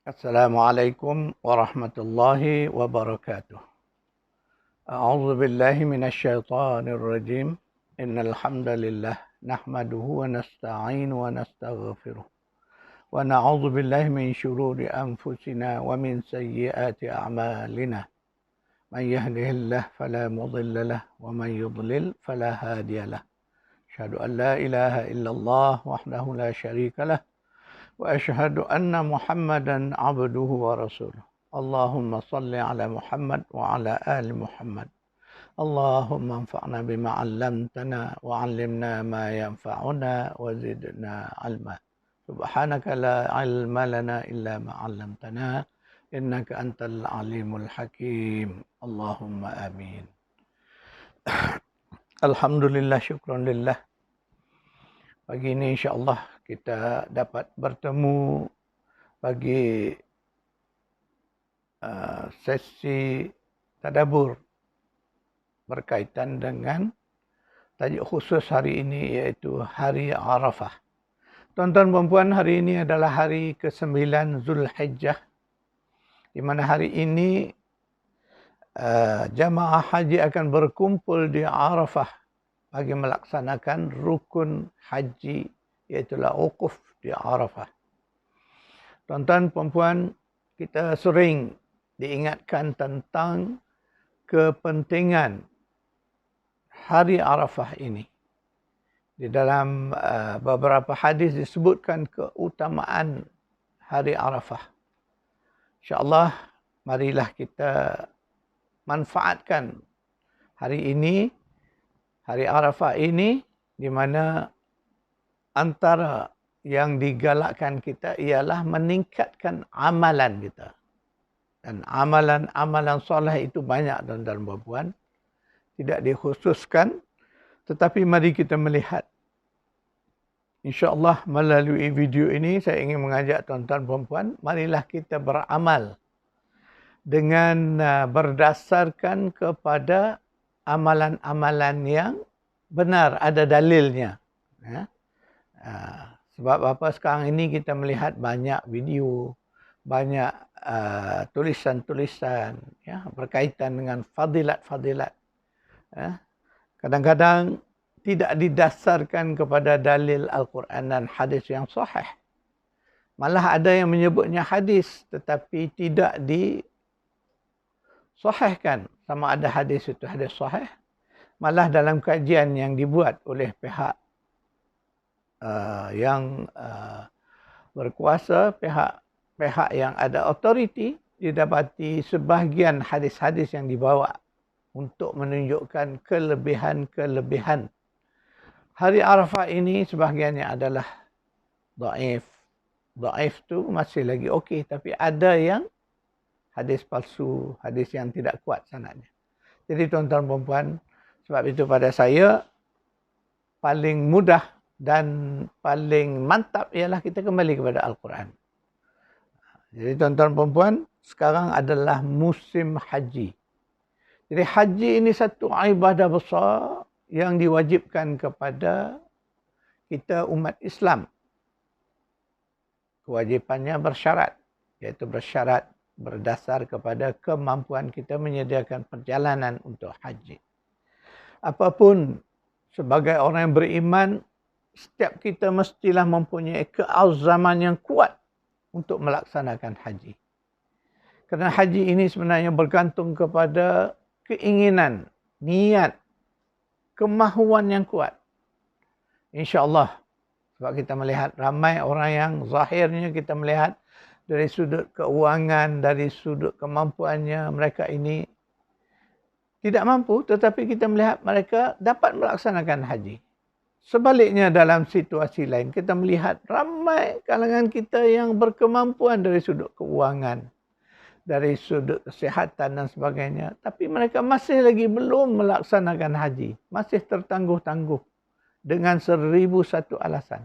Assalamualaikum warahmatullahi wabarakatuh. A'udzu billahi minasyaitonir rajim. Innal hamdalillah nahmaduhu wa nasta'inu wa nastaghfiruh. Wa na'udzu billahi min syururi anfusina wa min sayyiati a'malina. Man yahdihillahu fala mudilla lahu wa man yudlil fala hadiya lahu. Asyhadu an la ilaha illallah wahdahu la syarika lahu. وأشهد أن محمدا عبده ورسوله اللهم صل على محمد وعلى آل محمد اللهم انفعنا بما علمتنا وعلمنا ما ينفعنا وزدنا علما سبحانك لا علم لنا إلا ما علمتنا إنك أنت العليم الحكيم اللهم آمين. Alhamdulillah, syukran lillah. Pagi ini insyaAllah kita dapat bertemu bagi sesi tadabbur berkaitan dengan tajuk khusus hari ini, iaitu Hari Arafah. Tuan-tuan dan puan, hari ini adalah hari ke-9 Zulhijjah, di mana hari ini jamaah haji akan berkumpul di Arafah bagi melaksanakan rukun haji, iaitu wukuf di Arafah. Tuan-tuan dan puan, kita sering diingatkan tentang kepentingan hari Arafah ini. Di dalam beberapa hadis disebutkan keutamaan hari Arafah. InsyaAllah, marilah kita manfaatkan hari ini, hari Arafah ini, di mana antara yang digalakkan kita ialah meningkatkan amalan kita. Dan amalan-amalan soleh itu banyak, tuan-tuan dan puan. Tidak dikhususkan, tetapi mari kita melihat. InsyaAllah melalui video ini saya ingin mengajak tuan-tuan dan puan, marilah kita beramal dengan berdasarkan kepada amalan-amalan yang benar, ada dalilnya. Sebab apa, sekarang ini kita melihat banyak video, banyak tulisan-tulisan berkaitan dengan fadilat-fadilat. Kadang-kadang tidak didasarkan kepada dalil Al-Quran dan hadis yang sahih. Malah ada yang menyebutnya hadis tetapi tidak disahihkan sama ada hadis itu hadis sahih. Malah dalam kajian yang dibuat oleh pihak yang berkuasa, pihak yang ada autoriti, didapati sebahagian hadis-hadis yang dibawa untuk menunjukkan kelebihan-kelebihan hari Arafah ini, sebahagiannya adalah dhaif. Dhaif tu masih lagi okey, tapi ada yang hadis palsu, hadis yang tidak kuat sanadnya. Jadi tuan-tuan dan puan, sebab itu pada saya paling mudah dan paling mantap ialah kita kembali kepada Al-Quran. Jadi tuan-tuan dan puan, sekarang adalah musim haji. Jadi haji ini satu ibadah besar yang diwajibkan kepada kita umat Islam. Kewajipannya bersyarat, iaitu bersyarat berdasar kepada kemampuan kita menyediakan perjalanan untuk haji. Apapun, sebagai orang yang beriman, setiap kita mestilah mempunyai keazaman yang kuat untuk melaksanakan haji. Kerana haji ini sebenarnya bergantung kepada keinginan, niat, kemahuan yang kuat. InsyaAllah, sebab kita melihat ramai orang yang zahirnya kita melihat dari sudut keuangan, dari sudut kemampuannya, mereka ini tidak mampu, tetapi kita melihat mereka dapat melaksanakan haji. Sebaliknya dalam situasi lain, kita melihat ramai kalangan kita yang berkemampuan dari sudut keuangan, dari sudut kesihatan dan sebagainya. Tapi mereka masih lagi belum melaksanakan haji. Masih tertangguh-tangguh dengan 1001 alasan.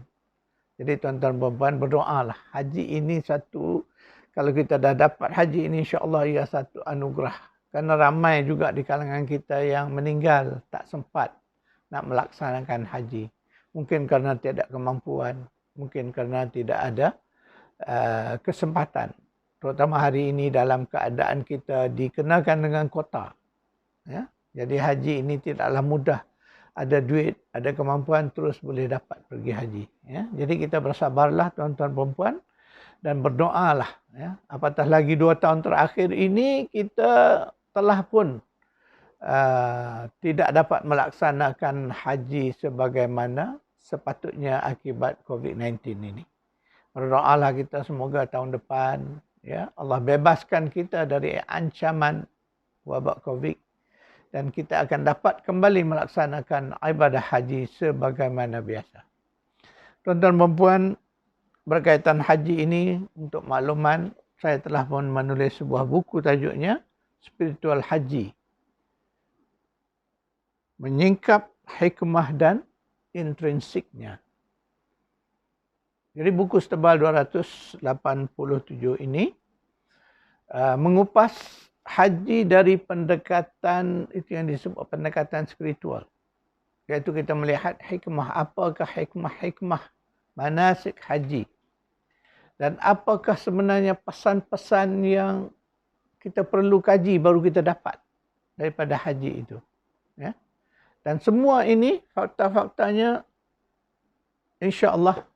Jadi tuan-tuan dan puan, berdoalah. Haji ini satu, kalau kita dah dapat haji ini, insyaAllah ia satu anugerah. Kerana ramai juga di kalangan kita yang meninggal, tak sempat nak melaksanakan haji. Mungkin kerana tidak kemampuan, mungkin kerana tidak ada kesempatan. terutama hari ini dalam keadaan kita dikenakan dengan kota. Ya. Jadi haji ini tidaklah mudah. Ada duit, ada kemampuan, terus boleh dapat pergi haji. Ya. Jadi kita bersabarlah tuan-tuan perempuan dan berdoalah. Ya. Apatah lagi 2 tahun terakhir ini kita telah pun tidak dapat melaksanakan haji sebagaimana sepatutnya akibat COVID-19 ini. Berdoalah kita semoga tahun depan ya Allah bebaskan kita dari ancaman wabak COVID dan kita akan dapat kembali melaksanakan ibadah haji sebagaimana biasa. Tuan-tuan dan puan, berkaitan haji ini, untuk makluman, saya telah pun menulis sebuah buku tajuknya Spiritual Haji. Menyingkap hikmah dan intrinsiknya. Jadi buku setebal 287 ini mengupas haji dari pendekatan itu yang disebut pendekatan spiritual. Iaitu kita melihat hikmah, apakah hikmah manasik haji. Dan apakah sebenarnya pesan-pesan yang kita perlu kaji baru kita dapat daripada haji itu. Ya. Dan semua ini fakta-faktanya insya-Allah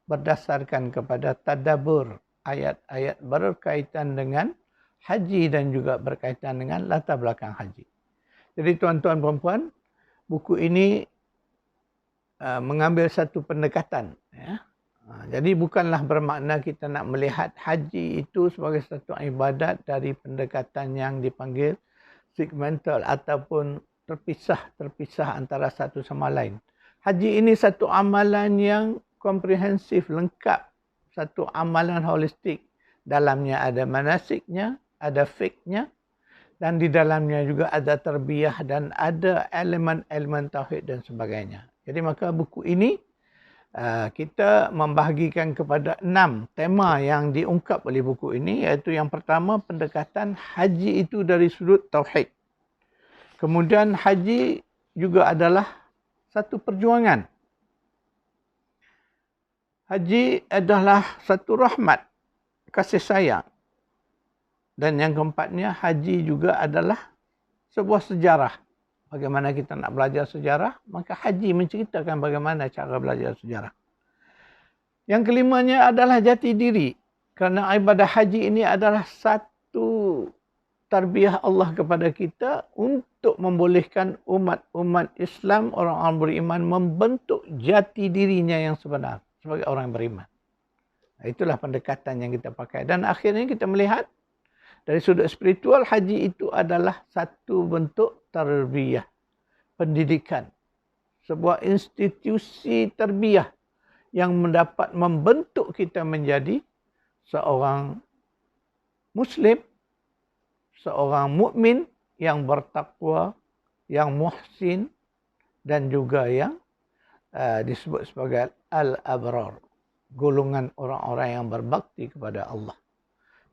berdasarkan kepada tadabbur ayat-ayat berkaitan dengan haji dan juga berkaitan dengan latar belakang haji. Jadi tuan-tuan perempuan, buku ini mengambil satu pendekatan. Ya. Jadi bukanlah bermakna kita nak melihat haji itu sebagai satu ibadat dari pendekatan yang dipanggil segmental ataupun terpisah antara satu sama lain. Haji ini satu amalan yang komprehensif, lengkap. Satu amalan holistik. Dalamnya ada manasiknya, ada fiqhnya, dan di dalamnya juga ada tarbiyah dan ada elemen-elemen tauhid dan sebagainya. Jadi maka buku ini kita membahagikan kepada 6 tema yang diungkap oleh buku ini, iaitu yang pertama pendekatan haji itu dari sudut tauhid. Kemudian haji juga adalah satu perjuangan. Haji adalah satu rahmat, kasih sayang. Dan yang keempatnya, haji juga adalah sebuah sejarah. Bagaimana kita nak belajar sejarah, maka haji menceritakan bagaimana cara belajar sejarah. Yang kelimanya adalah jati diri. Kerana ibadah haji ini adalah satu tarbiyah Allah kepada kita untuk membolehkan umat-umat Islam, orang-orang beriman membentuk jati dirinya yang sebenar sebagai orang yang beriman. Itulah pendekatan yang kita pakai. Dan akhirnya kita melihat dari sudut spiritual, haji itu adalah satu bentuk tarbiyah, pendidikan. Sebuah institusi tarbiyah yang mendapat membentuk kita menjadi seorang Muslim, seorang mukmin yang bertakwa, yang muhsin dan juga yang disebut sebagai al-abrar, golongan orang-orang yang berbakti kepada Allah.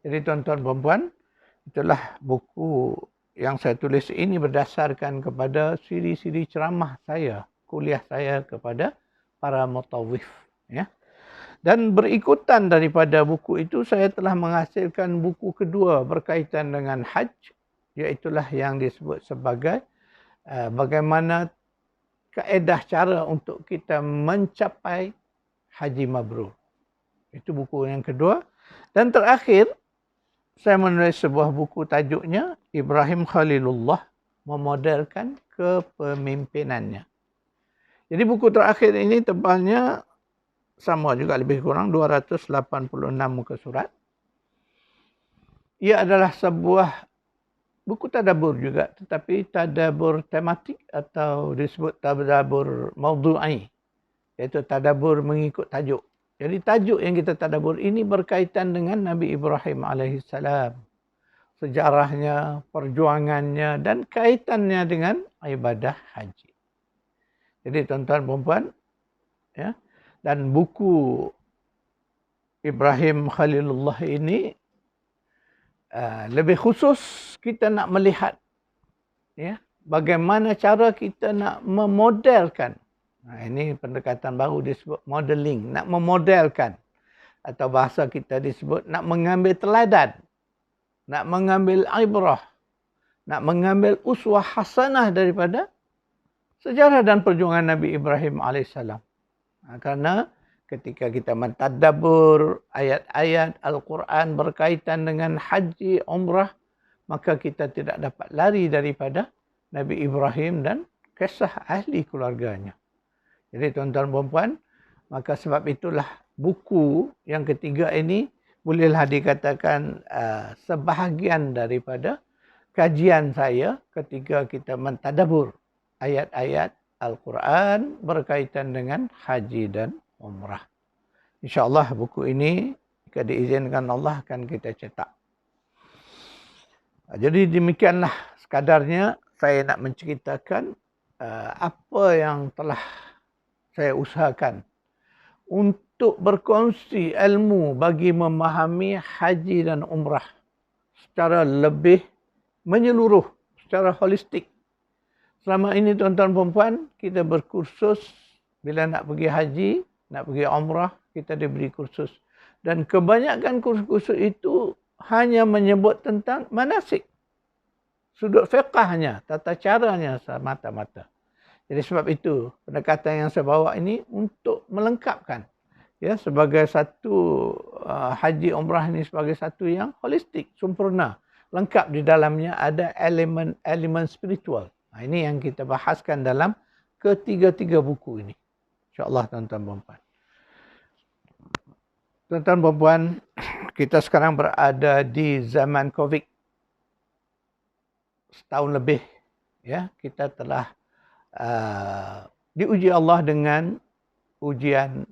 Jadi tuan-tuan perempuan, itulah buku yang saya tulis ini berdasarkan kepada siri-siri ceramah saya, kuliah saya kepada para mutawif. Ya. Dan berikutan daripada buku itu, saya telah menghasilkan buku kedua berkaitan dengan haji, iaitulah yang disebut sebagai bagaimana kaedah cara untuk kita mencapai haji mabrur. Itu buku yang kedua. Dan terakhir, saya menulis sebuah buku tajuknya Ibrahim Khalilullah memodelkan kepemimpinannya. Jadi buku terakhir ini tebalnya sama juga lebih kurang 286 muka surat. Ia adalah sebuah buku tadabbur juga, tetapi tadabbur tematik atau disebut tadabbur maudhu'i, iaitu tadabbur mengikut tajuk. Jadi tajuk yang kita tadabbur ini berkaitan dengan Nabi Ibrahim alaihissalam. Sejarahnya, perjuangannya dan kaitannya dengan ibadah haji. Jadi tuan-tuan perempuan, ya, dan buku Ibrahim Khalilullah ini lebih khusus kita nak melihat, ya, bagaimana cara kita nak memodelkan. Ini pendekatan baru disebut modeling, nak memodelkan atau bahasa kita disebut nak mengambil teladan, nak mengambil ibrah, nak mengambil uswah hasanah daripada sejarah dan perjuangan Nabi Ibrahim AS. Karena ketika kita mentadabbur ayat-ayat Al-Quran berkaitan dengan haji, umrah, maka kita tidak dapat lari daripada Nabi Ibrahim dan kisah ahli keluarganya. Jadi tuan-tuan dan puan, maka sebab itulah buku yang ketiga ini bolehlah dikatakan sebahagian daripada kajian saya ketika kita mentadabbur ayat-ayat Al-Quran berkaitan dengan haji dan umrah. InsyaAllah buku ini jika diizinkan Allah akan kita cetak. Jadi demikianlah sekadarnya saya nak menceritakan apa yang telah saya usahakan untuk berkongsi ilmu bagi memahami haji dan umrah secara lebih menyeluruh, secara holistik. Selama ini tuan-tuan dan puan, kita berkursus bila nak pergi haji, nak pergi umrah, kita diberi kursus. Dan kebanyakan kursus itu hanya menyebut tentang manasik. Sudut fiqahnya, tata caranya semata-mata. Jadi sebab itu pendekatan yang saya bawa ini untuk melengkapkan. Ya, sebagai satu haji umrah ini sebagai satu yang holistik, sempurna. Lengkap di dalamnya ada elemen spiritual. Nah, ini yang kita bahaskan dalam ketiga-tiga buku ini. InsyaAllah tuan-tuan dan puan. Tuan-tuan dan puan, kita sekarang berada di zaman COVID. Setahun lebih. Ya, kita telah diuji Allah dengan ujian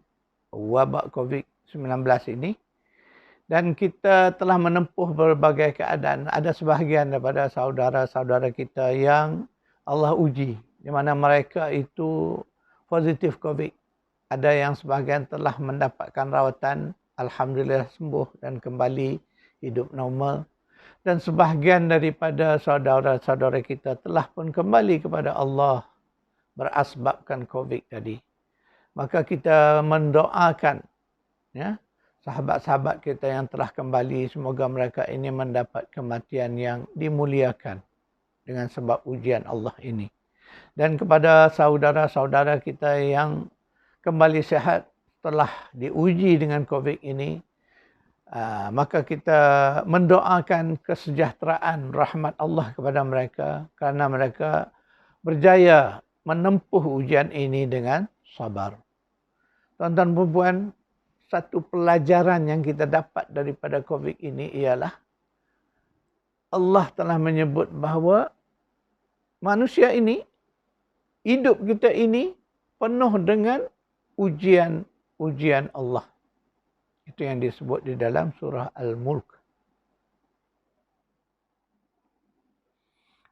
wabak COVID-19 ini. Dan kita telah menempuh berbagai keadaan. Ada sebahagian daripada saudara-saudara kita yang Allah uji, di mana mereka itu positif COVID. Ada yang sebahagian telah mendapatkan rawatan, alhamdulillah sembuh dan kembali hidup normal. Dan sebahagian daripada saudara-saudara kita telah pun kembali kepada Allah berasbabkan COVID tadi. Maka kita mendoakan ya, sahabat-sahabat kita yang telah kembali, semoga mereka ini mendapat kematian yang dimuliakan dengan sebab ujian Allah ini. Dan kepada saudara-saudara kita yang kembali sihat setelah diuji dengan COVID ini, maka kita mendoakan kesejahteraan rahmat Allah kepada mereka kerana mereka berjaya menempuh ujian ini dengan sabar. Tuan-tuan dan puan, satu pelajaran yang kita dapat daripada COVID ini ialah Allah telah menyebut bahawa manusia ini, hidup kita ini penuh dengan ujian-ujian Allah. Itu yang disebut di dalam surah Al-Mulk.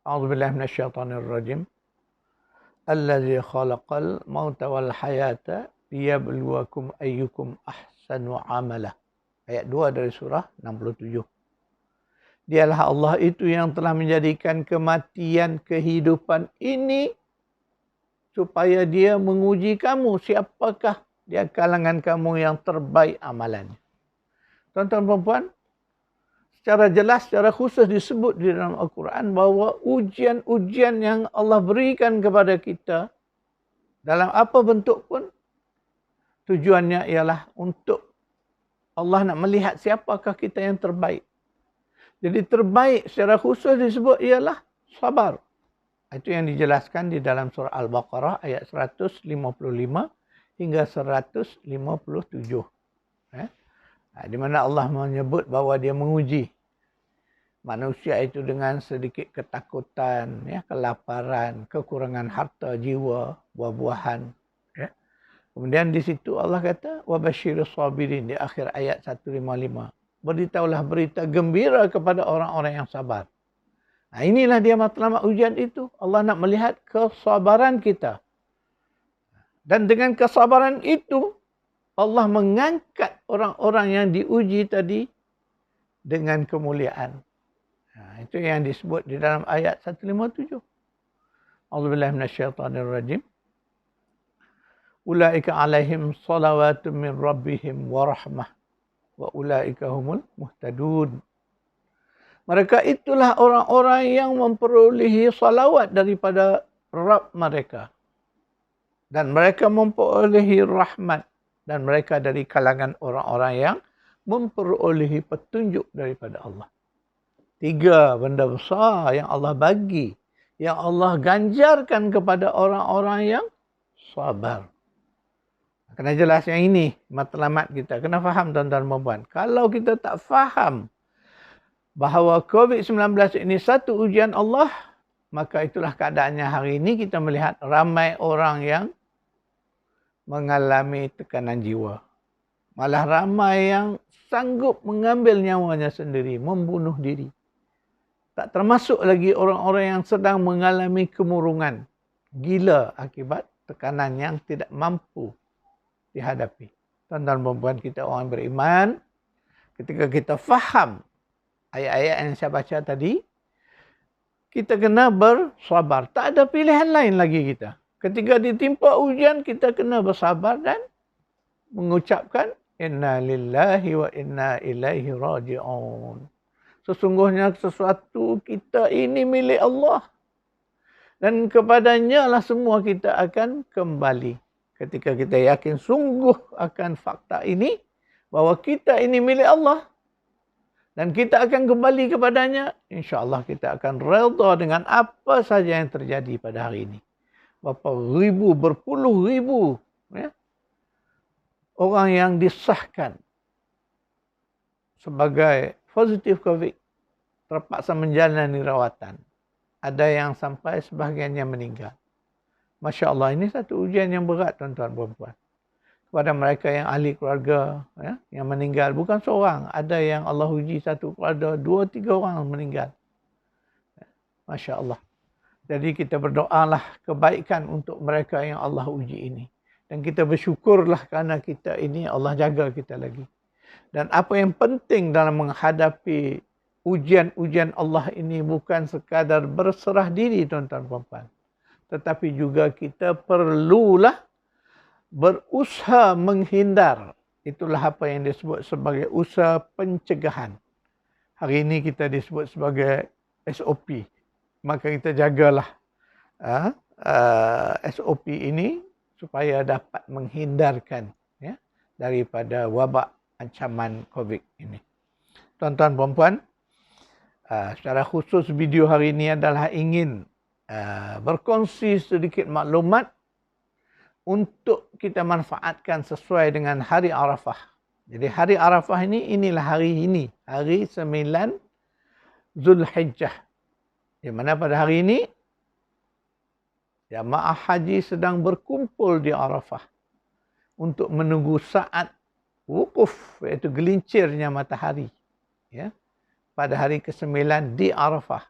A'udzubillahi minasyaitonirrajim. Allazi khalaqal mauta wal hayata liyabluwakum ayyukum ahsanu amala. Ayat 2 dari surah 67. Dialah Allah itu yang telah menjadikan kematian, kehidupan ini supaya dia menguji kamu. Siapakah di kalangan kamu yang terbaik amalannya. Tuan-tuan dan puan, secara jelas, secara khusus disebut di dalam Al-Quran bahawa ujian-ujian yang Allah berikan kepada kita dalam apa bentuk pun, tujuannya ialah untuk Allah nak melihat siapakah kita yang terbaik. Jadi terbaik secara khusus disebut ialah sabar. Itu yang dijelaskan di dalam surah Al-Baqarah ayat 155 hingga 157. Di mana Allah menyebut bahawa dia menguji manusia itu dengan sedikit ketakutan, ya, kelaparan, kekurangan harta jiwa, buah-buahan. Ya. Kemudian di situ Allah kata, وَبَشِّرِ الصَّابِرِينَ di akhir ayat 155. Beritahulah berita gembira kepada orang-orang yang sabar. Nah, inilah dia matlamat ujian itu. Allah nak melihat kesabaran kita. Dan dengan kesabaran itu, Allah mengangkat orang-orang yang diuji tadi dengan kemuliaan. Nah, itu yang disebut di dalam ayat 157. A'udzubillahi minasyaitonirrajim. Ulaika alaihim salawatun min rabbihim wa rahmah wa ulaika humul muhtadun. Mereka itulah orang-orang yang memperolehi salawat daripada Rabb mereka. Dan mereka memperolehi rahmat. Dan mereka dari kalangan orang-orang yang memperolehi petunjuk daripada Allah. 3 benda besar yang Allah bagi. Yang Allah ganjarkan kepada orang-orang yang sabar. Kena jelas yang ini matlamat kita. Kena faham tuan-tuan dan puan. Kalau kita tak faham bahawa COVID-19 ini satu ujian Allah, maka itulah keadaannya hari ini kita melihat ramai orang yang mengalami tekanan jiwa. Malah ramai yang sanggup mengambil nyawanya sendiri, membunuh diri. Tak termasuk lagi orang-orang yang sedang mengalami kemurungan, gila akibat tekanan yang tidak mampu dihadapi. Tuan-tuan dan puan, kita orang beriman, ketika kita faham ayat-ayat yang saya baca tadi, kita kena bersabar. Tak ada pilihan lain lagi kita. Ketika ditimpa ujian, kita kena bersabar dan mengucapkan inna lillahi wa inna ilaihi raji'un. Sesungguhnya sesuatu kita ini milik Allah. Dan kepadanya lah semua kita akan kembali. Ketika kita yakin sungguh akan fakta ini, bahawa kita ini milik Allah, dan kita akan kembali kepadanya, insya-Allah kita akan redha dengan apa saja yang terjadi pada hari ini. Berapa ribu, berpuluh ribu ya, orang yang disahkan sebagai positif COVID terpaksa menjalani rawatan. Ada yang sampai sebahagiannya meninggal. Masya Allah, ini satu ujian yang berat tuan-tuan dan puan. Kepada mereka yang ahli keluarga ya, yang meninggal, bukan seorang, ada yang Allah uji satu keluarga 2-3 orang meninggal. Masya Allah. Jadi kita berdoalah kebaikan untuk mereka yang Allah uji ini. Dan kita bersyukurlah kerana kita ini Allah jaga kita lagi. Dan apa yang penting dalam menghadapi ujian-ujian Allah ini bukan sekadar berserah diri tuan-tuan dan puan. Tetapi juga kita perlulah berusaha menghindar. Itulah apa yang disebut sebagai usaha pencegahan. Hari ini kita disebut sebagai SOP. Maka kita jagalah SOP ini supaya dapat menghindarkan ya, daripada wabak ancaman COVID ini. Tuan-tuan dan puan, secara khusus video hari ini adalah ingin berkongsi sedikit maklumat untuk kita manfaatkan sesuai dengan hari Arafah. Jadi hari Arafah ini, inilah hari ini. Hari 9 Zulhijjah. Di mana pada hari ini, jamaah haji sedang berkumpul di Arafah. Untuk menunggu saat wukuf, iaitu gelincirnya matahari. Ya, pada hari ke-9 di Arafah.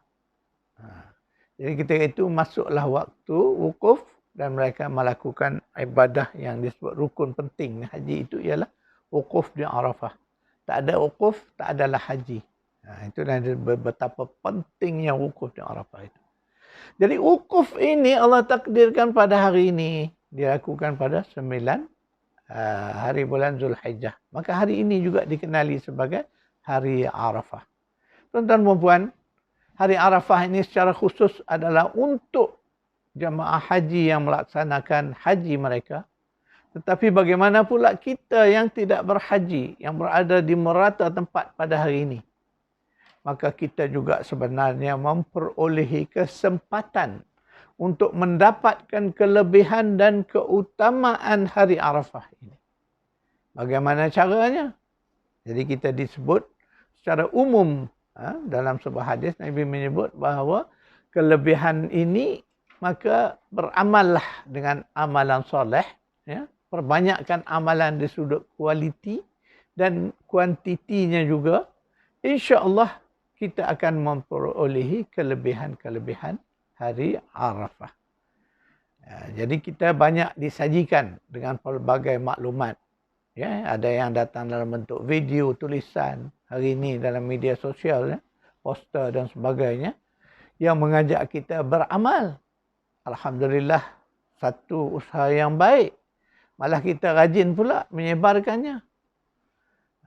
Jadi ketika itu masuklah waktu wukuf. Dan mereka melakukan ibadah yang disebut rukun penting. Haji itu ialah wukuf di Arafah. Tak ada wukuf, tak adalah haji. Itulah betapa pentingnya wukuf di Arafah itu. Jadi wukuf ini Allah takdirkan pada hari ini. Dilakukan pada 9 hari bulan Zulhijjah. Maka hari ini juga dikenali sebagai hari Arafah. Tuan-tuan dan puan, hari Arafah ini secara khusus adalah untuk jamaah haji yang melaksanakan haji mereka. Tetapi bagaimana pula kita yang tidak berhaji, yang berada di merata tempat pada hari ini. Maka kita juga sebenarnya memperolehi kesempatan untuk mendapatkan kelebihan dan keutamaan hari Arafah ini. Bagaimana caranya? Jadi kita disebut secara umum, dalam sebuah hadis Nabi menyebut bahawa kelebihan ini, maka beramallah dengan amalan soleh, ya, perbanyakkan amalan di sudut kualiti dan kuantitinya juga, insya-Allah kita akan memperolehi kelebihan-kelebihan hari Arafah. Jadi kita banyak disajikan dengan pelbagai maklumat. Ya, ada yang datang dalam bentuk video, tulisan, hari ini dalam media sosial, ya, poster dan sebagainya, yang mengajak kita beramal. Alhamdulillah, satu usaha yang baik. Malah kita rajin pula menyebarkannya.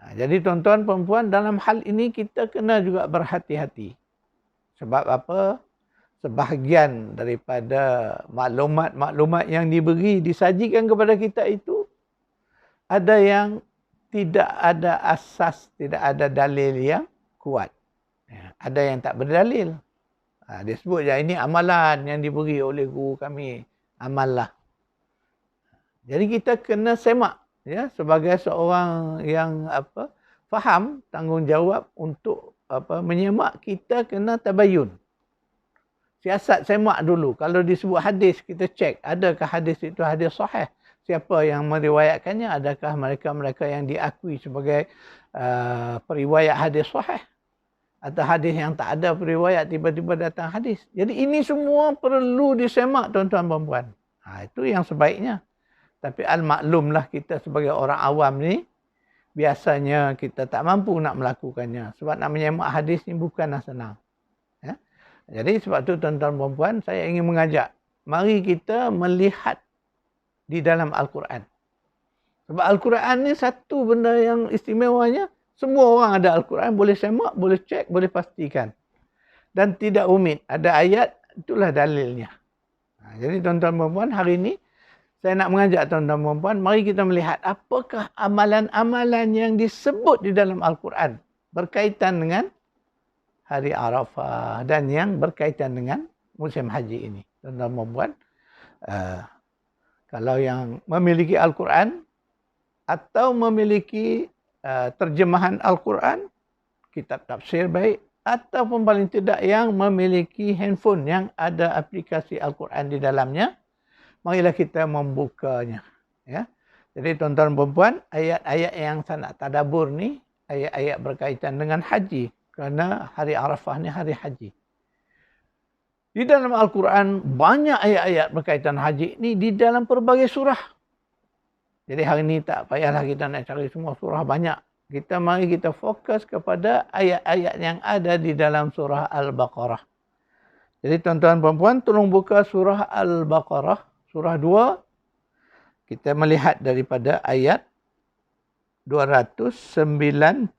Jadi tuan-tuan perempuan, dalam hal ini kita kena juga berhati-hati. Sebab apa? Sebahagian daripada maklumat-maklumat yang diberi, disajikan kepada kita itu, ada yang tidak ada asas, tidak ada dalil yang kuat. Ada yang tak berdalil. Dia sebut je, ini amalan yang diberi oleh guru kami. Amallah. Jadi kita kena semak, ya, sebagai seorang yang faham tanggungjawab untuk menyemak, kita kena tabayun. Siasat semak dulu. Kalau disebut hadis, kita cek adakah hadis itu hadis sahih. Siapa yang meriwayatkannya? Adakah mereka-mereka yang diakui sebagai periwayat hadis sahih? Atau hadis yang tak ada periwayat, tiba-tiba datang hadis. Jadi ini semua perlu disemak, tuan-tuan perempuan. Itu yang sebaiknya. Tapi al-maklumlah, kita sebagai orang awam ni, biasanya kita tak mampu nak melakukannya. Sebab nak menyemak hadis ni bukanlah senang. Ya? Jadi sebab tu tuan-tuan perempuan, saya ingin mengajak, mari kita melihat di dalam Al-Quran. Sebab Al-Quran ni satu benda yang istimewanya, semua orang ada Al-Quran, boleh semak, boleh cek, boleh pastikan. Dan tidak rumit. Ada ayat, itulah dalilnya. Jadi tuan-tuan perempuan, hari ini saya nak mengajak tuan-tuan perempuan, mari kita melihat apakah amalan-amalan yang disebut di dalam Al-Quran berkaitan dengan Hari Arafah dan yang berkaitan dengan musim haji ini. Tuan-tuan perempuan, kalau yang memiliki Al-Quran atau memiliki terjemahan Al-Quran, kitab tafsir baik, ataupun paling tidak yang memiliki handphone yang ada aplikasi Al-Quran di dalamnya, marilah kita membukanya. Ya. Jadi tuan-tuan perempuan, ayat-ayat yang saya nak tadabbur ni, ayat-ayat berkaitan dengan haji. Kerana hari Arafah ni hari haji. Di dalam Al-Quran, banyak ayat-ayat berkaitan haji ni di dalam pelbagai surah. Jadi hari ini tak payahlah kita nak cari semua surah banyak. Mari kita fokus kepada ayat-ayat yang ada di dalam surah Al-Baqarah. Jadi tuan-tuan perempuan, tolong buka surah Al-Baqarah, surah 2. Kita melihat daripada ayat 290,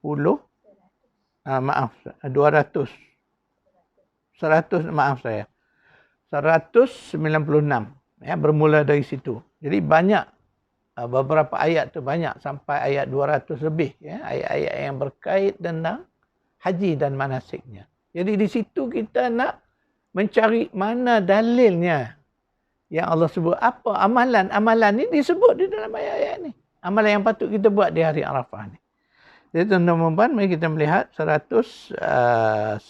196. Ya, bermula dari situ. Jadi banyak, beberapa ayat tu banyak sampai ayat 200 lebih, ya, ayat-ayat yang berkait tentang haji dan manasiknya. Jadi di situ kita nak mencari mana dalilnya yang Allah sebut, apa amalan ni disebut di dalam ayat-ayat ni. Amalan yang patut kita buat di hari Arafah ni. Jadi tuan-tuan puan, mari kita melihat 196.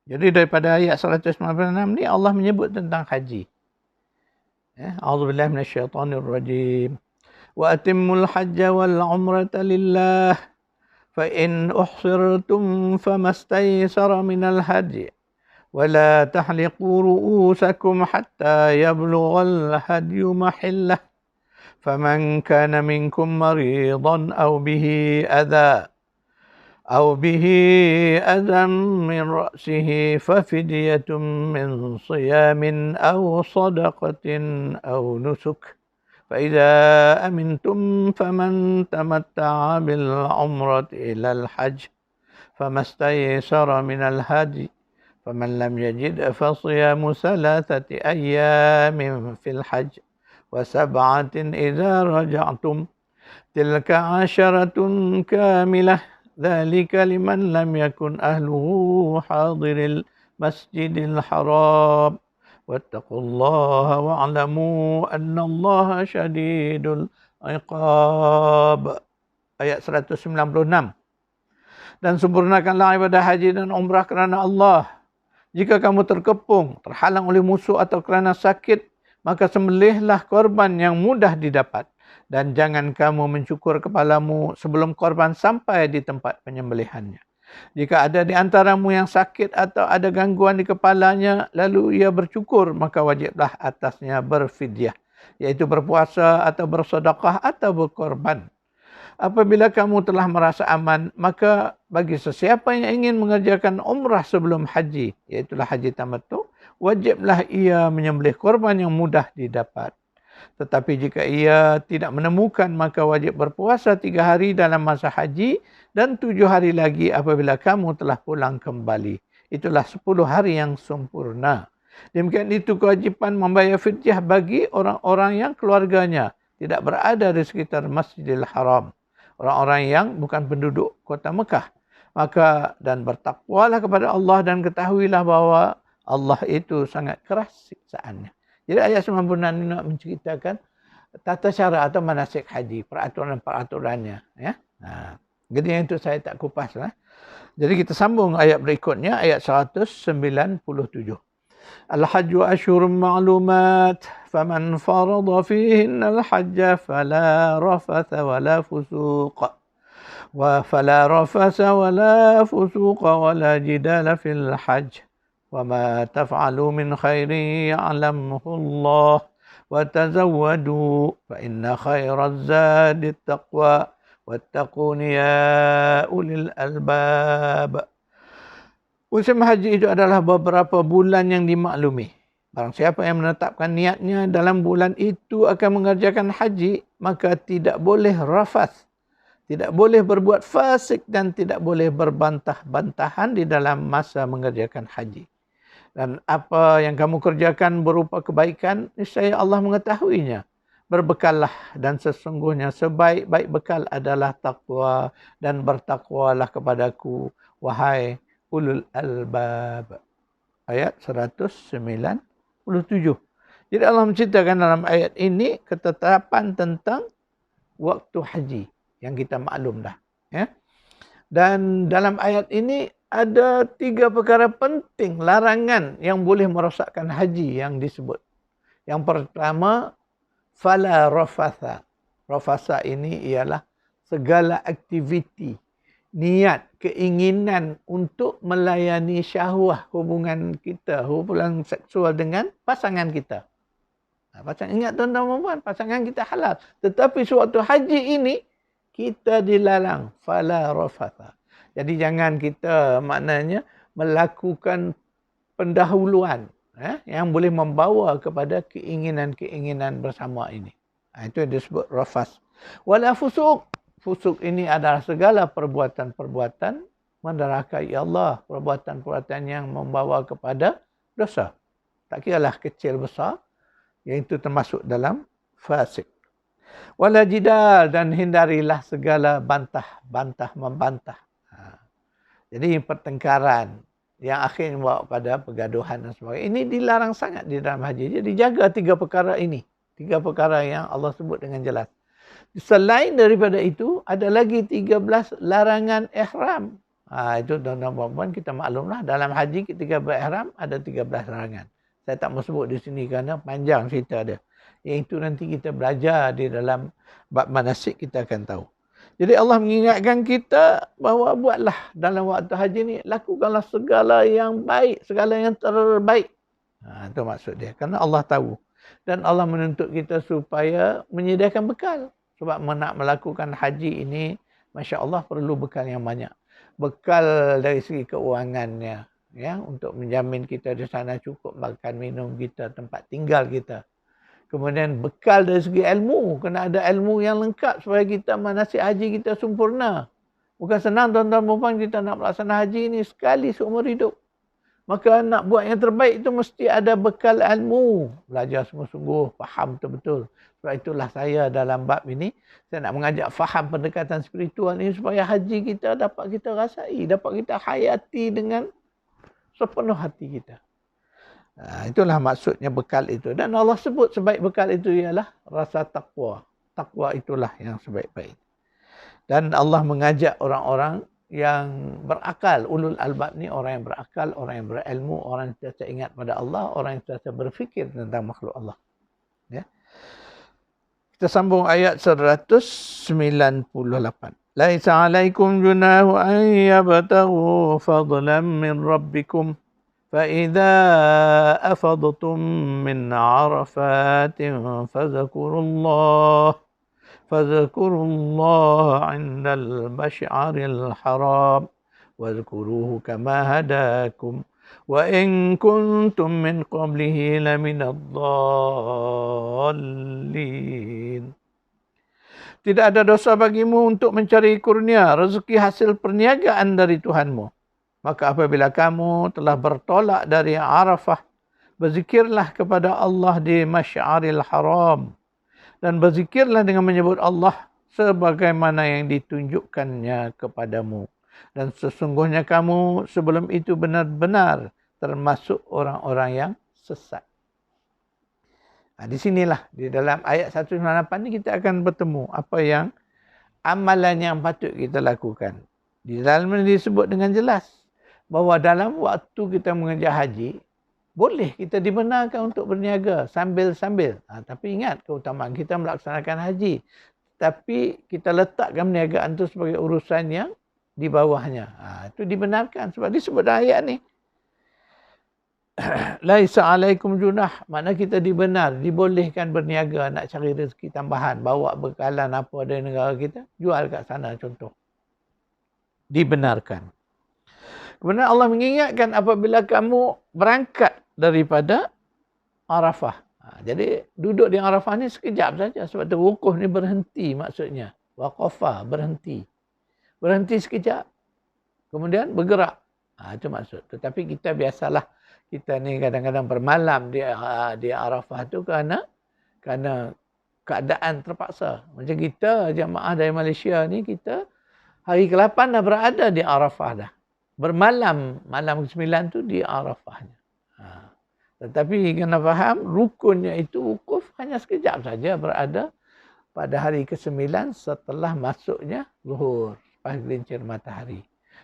Jadi daripada ayat 196 ni Allah menyebut tentang haji. A'udzubillahi minasyaitonirrajim. Wa atimmul hajja wal umrata lillah fa in uhsirtum famastaysara minal hadi wa la tahliqu ru'usakum hatta yablughal hadyu mahillah faman kana minkum maridan aw bihi adha من رأسه ففدية من صيام أو صدقة أو نسك فإذا أمنتم فمن تمتع بالعمرة إلى الحج فما استيسر من الهدي فمن لم يجد فصيام 3 أيام في الحج و7 إذا رجعتم تلك 10 كاملة ذلك لمن لم يكن أهله حاضر المسجد الحرام واتقوا الله واعلموا أن الله شديد العقاب. Ayat 196. Dan sempurnakanlah ibadah haji dan umrah kerana Allah. Jika kamu terkepung, terhalang oleh musuh atau kerana sakit, maka sembelihlah korban yang mudah didapat. Dan jangan kamu mencukur kepalamu sebelum korban sampai di tempat penyembelihannya. Jika ada di antaramu yang sakit atau ada gangguan di kepalanya, lalu ia bercukur, maka wajiblah atasnya berfidyah, iaitu berpuasa atau bersedekah atau berkorban. Apabila kamu telah merasa aman, maka bagi sesiapa yang ingin mengerjakan umrah sebelum haji, iaitulah haji tamattu, wajiblah ia menyembelih korban yang mudah didapat. Tetapi jika ia tidak menemukan, maka wajib berpuasa 3 hari dalam masa haji dan 7 hari lagi apabila kamu telah pulang kembali. Itulah 10 hari yang sempurna. Demikian itu kewajipan membayar fidyah bagi orang-orang yang keluarganya tidak berada di sekitar Masjidil Haram. Orang-orang yang bukan penduduk kota Mekah. Maka dan bertakwalah kepada Allah dan ketahuilah bahawa Allah itu sangat keras siksaannya. Jadi ayat 96 ini nak menceritakan tata cara atau manasik haji, peraturan-peraturannya. Ya? Jadi yang itu saya tak kupas lah. Jadi kita sambung ayat berikutnya, ayat 197. Al-Hajju Ashhurun Ma'lumat, faman farada fihinna al-hajja fala rafatha wala fusuq. فلا رفث ولا فسوق ولا جدال في الحج وما تفعلوا من خير يعلمه الله وتزودوا فإن خير الزاد التقوى واتقون يا أولي الألباب. Musim haji itu adalah beberapa bulan yang dimaklumi. Barang siapa yang menetapkan niatnya dalam bulan itu akan mengerjakan haji, maka tidak boleh rafath, tidak boleh berbuat fasik dan tidak boleh berbantah-bantahan di dalam masa mengerjakan haji. Dan apa yang kamu kerjakan berupa kebaikan, niscaya Allah mengetahuinya. Berbekallah dan sesungguhnya sebaik-baik bekal adalah takwa dan bertakwalah kepadaku, wahai ulul albab. Ayat 197. Jadi Allah menceritakan dalam ayat ini ketetapan tentang waktu haji yang kita maklum dah. Ya? Dan dalam ayat ini ada 3 perkara penting larangan yang boleh merosakkan haji yang disebut. Yang pertama, fala rafatha. Rafatha ini ialah segala aktiviti, niat, keinginan untuk melayani syahwah hubungan kita, hubungan seksual dengan pasangan kita. Pasangan, ingat tuan-tuan dan puan, pasangan kita halal. Tetapi sewaktu haji ini, kita dilarang fala rafatha. Jadi jangan kita maknanya melakukan pendahuluan yang boleh membawa kepada keinginan-keinginan bersama ini. Itu yang disebut rafath. Wala fusuq. Fusuq ini adalah segala perbuatan-perbuatan menderhakai Allah, perbuatan-perbuatan yang membawa kepada dosa. Tak kiralah kecil besar, iaitu termasuk dalam fasik. Wala jidal, dan hindarilah segala bantah-bantah membantah. Jadi pertengkaran yang akhirnya membawa pada pergaduhan dan sebagainya. Ini dilarang sangat di dalam haji. Jadi jaga 3 perkara ini. 3 perkara yang Allah sebut dengan jelas. Selain daripada itu, ada lagi 13 larangan ihram. Itu tuan-tuan dan puan kita maklumlah. Dalam haji ketika berihram ada 13 larangan. Saya tak mau sebut di sini kerana panjang cerita dia. Yang itu nanti kita belajar di dalam bab manasik kita akan tahu. Jadi Allah mengingatkan kita bahawa buatlah dalam waktu haji ni, lakukanlah segala yang baik, segala yang terbaik. Itu maksud dia. Kerana Allah tahu. Dan Allah menuntut kita supaya menyediakan bekal. Sebab nak melakukan haji ini, Masya Allah perlu bekal yang banyak. Bekal dari segi keuangannya. Ya, untuk menjamin kita di sana cukup makan minum kita, tempat tinggal kita. Kemudian bekal dari segi ilmu. Kena ada ilmu yang lengkap supaya kita manasik haji kita sempurna. Bukan senang tuan-tuan dan puan kita nak melaksanakan haji ini sekali seumur hidup. Maka nak buat yang terbaik itu mesti ada bekal ilmu. Belajar sungguh-sungguh, faham betul-betul. Sebab itulah saya dalam bab ini, saya nak mengajak faham pendekatan spiritual ini supaya haji kita dapat kita rasai, dapat kita hayati dengan sepenuh hati kita. Itulah maksudnya bekal itu. Dan Allah sebut sebaik bekal itu ialah rasa takwa. Takwa itulah yang sebaik-baik. Dan Allah mengajak orang-orang yang berakal. Ulul albab ni orang yang berakal, orang yang berilmu, orang yang sentiasa ingat pada Allah, orang yang sentiasa berfikir tentang makhluk Allah. Ya. Kita sambung ayat 198. Laisa alaikum junahu an yabtaghu fadlan min rabbikum. فإذا أفضتم من عرفات فاذكروا الله فاذكروا الله عند المشعر الحرام واذكروه كما هداكم وإن كنتم من قبله لمن الضالين. Tidak ada dosa bagimu untuk mencari kurnia rezeki hasil perniagaan dari Tuhanmu. Maka apabila kamu telah bertolak dari Arafah, berzikirlah kepada Allah di Masy'aril Haram dan berzikirlah dengan menyebut Allah sebagaimana yang ditunjukkannya kepadamu. Dan sesungguhnya kamu sebelum itu benar-benar termasuk orang-orang yang sesat. Di sinilah, di dalam ayat 198 ni kita akan bertemu apa yang amalan yang patut kita lakukan. Di dalam ini disebut dengan jelas bahawa dalam waktu kita mengerja haji, boleh kita dibenarkan untuk berniaga sambil-sambil. Tapi ingat keutamaan kita melaksanakan haji. Tapi kita letakkan perniagaan itu sebagai urusan yang di bawahnya. Itu dibenarkan sebab disebut dalam ayat ni. Laisa alaikum junah, makna kita dibolehkan berniaga nak cari rezeki tambahan, bawa bekalan apa dari negara kita, jual kat sana contoh. Dibenarkan. Kemudian Allah mengingatkan apabila kamu berangkat daripada Arafah. Jadi duduk di Arafah ni sekejap saja sebab tu wukuf ni berhenti maksudnya. Waqafa berhenti. Berhenti sekejap. Kemudian bergerak. Itu maksud. Tetapi kita biasalah kita ni kadang-kadang bermalam di Arafah tu kerana keadaan terpaksa. Macam kita jamaah dari Malaysia ni, kita hari ke-8 dah berada di Arafah dah. Bermalam, malam ke-9 tu di Arafahnya. Tetapi kena faham, rukunnya itu wukuf hanya sekejap saja berada pada hari ke-9 setelah masuknya zuhur, pagilincir matahari.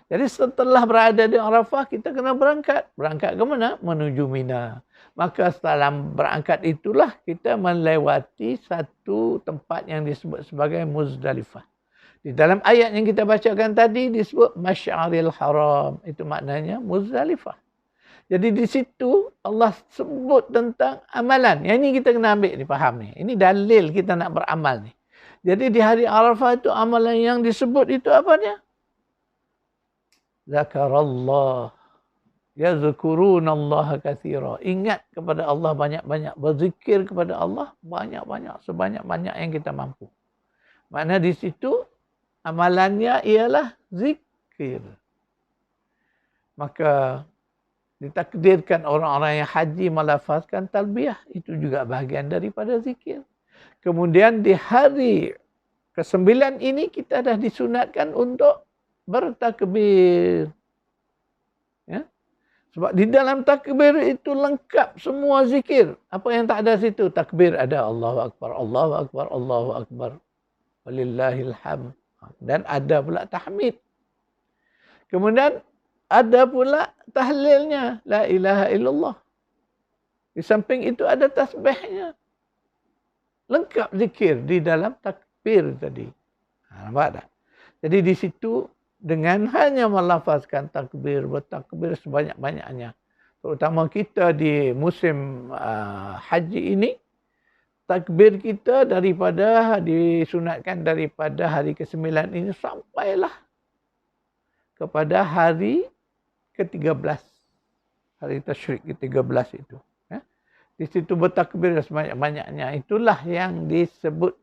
Jadi setelah berada di Arafah, kita kena berangkat. Berangkat ke mana? Menuju Mina. Maka setelah berangkat itulah kita melewati satu tempat yang disebut sebagai Muzdalifah. Di dalam ayat yang kita bacakan tadi disebut Masy'aril Haram. Itu maknanya Muzdalifah. Jadi di situ Allah sebut tentang amalan. Yang ini kita kena ambil ni, faham ni. Ini dalil kita nak beramal ni. Jadi di hari Arafah itu amalan yang disebut itu apa dia? Zakarallah. Yazkurunallaha katsira. Ingat kepada Allah banyak-banyak. Berzikir kepada Allah banyak-banyak. Sebanyak-banyak yang kita mampu. Makna di situ amalannya ialah zikir. Maka ditakdirkan orang-orang yang haji melafazkan talbiyah. Itu juga bahagian daripada zikir. Kemudian di hari ke-9 ini kita dah disunatkan untuk bertakbir. Ya? Sebab di dalam takbir itu lengkap semua zikir. Apa yang tak ada situ? Takbir ada Allahu Akbar, Allahu Akbar, Allahu Akbar. Walillahil hamd. Dan ada pula tahmid. Kemudian ada pula tahlilnya. La ilaha illallah. Di samping itu ada tasbihnya. Lengkap zikir di dalam takbir tadi. Nampak tak? Jadi di situ dengan hanya melafazkan takbir, bertakbir sebanyak-banyaknya. Terutama kita di musim haji ini, takbir kita disunatkan daripada hari ke-9 ini sampailah kepada hari ke-13. Hari tasyrik ke-13 itu. Di situ bertakbir sebanyak-banyaknya. Itulah yang disebut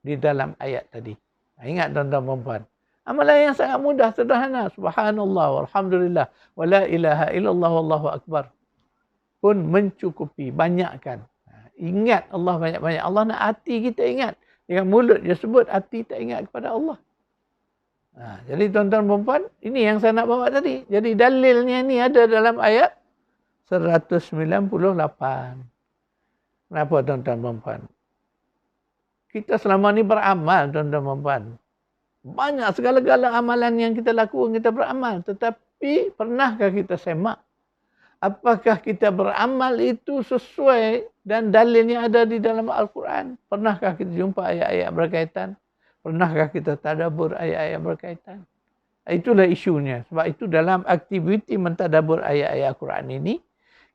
di dalam ayat tadi. Ingat tuan-tuan dan puan. Amalan yang sangat mudah, sederhana. Subhanallah, walhamdulillah, wa la ilaha illallah, wallahu akbar. Pun mencukupi, banyakkan. Ingat Allah banyak-banyak. Allah nak hati kita ingat. Dengan mulut dia sebut, hati tak ingat kepada Allah. Jadi tuan-tuan dan puan, ini yang saya nak bawa tadi. Jadi dalilnya ni ada dalam ayat 198. Kenapa tuan-tuan dan puan? Kita selama ni beramal, tuan-tuan dan puan. Banyak segala-gala amalan yang kita lakukan, kita beramal. Tetapi pernahkah kita semak? Apakah kita beramal itu sesuai dan dalilnya ada di dalam Al-Quran? Pernahkah kita jumpa ayat-ayat berkaitan? Pernahkah kita tadabbur ayat-ayat berkaitan? Itulah isunya. Sebab itu dalam aktiviti mentadabbur ayat-ayat Al-Quran ini,